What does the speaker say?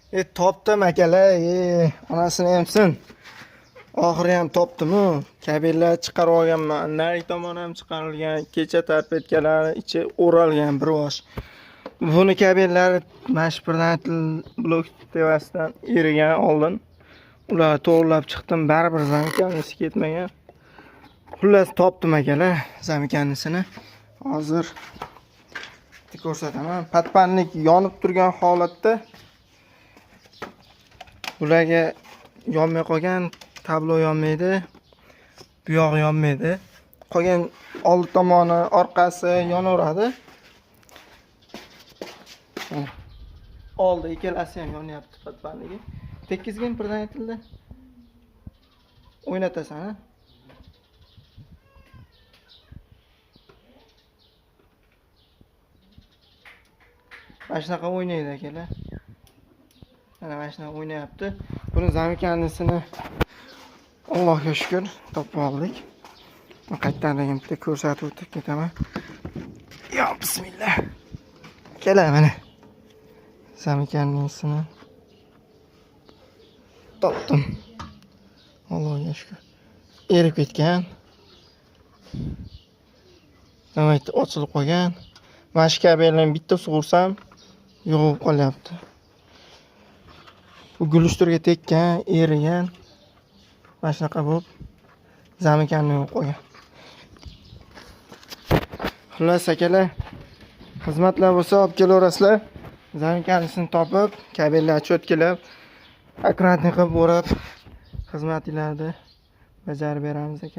Topdim akalar, onasini hamsin. Oxiri ham topdim-ku. Kabellar chiqarib olganman. Nari tomon ham chiqarilgan. Kecha tarpetkalari ichi o'ralgan bir bosh. Buni kabellari mashburdan blok tevasidan erigan oldin. Ularni to'g'rilab chiqdim, baribir zamkanisi ketmagan. Xullas topdim akalar, zamkanisini. Hozir ko'rsataman. Patpanlik yonib turgan holatda ularga yonmay qolgan, tablo yonmaydi, bu yoq yonmaydi. Qolgan old tomoni, orqasi yonaveradi. Oldi ikkalasi ham yonyapti patpanligi. Tekizgin birdan aytildi. O'ynatasan, ha? Mana shunaqa o'ynaydi akalar. Mana shunaqa o'ynayapti. Buni zamkanisini Allohga shukr topib oldik. Qaytadan bitta ko'rsatib o'tib ketaman. Yo, bismillah. Kelar mana. Zamkanisini topdim. Allohga shukr. Erib ketgan. Demak, ochilib qolgan. Mana shu kabellarni bitta sug'ursam yo'q qolyapti. Bu gulishturga tekkan, erigan. Mana shunaqa bo'lib zamkanni yo'q qo'ygan. Xullas akalar, xizmatlar bo'lsa olib kelaverasizlar. Zamkanisini topib, kabellar cho'tkilab, akkuratni qilib o'rab xizmatinglarni bajarib beramiz akalar.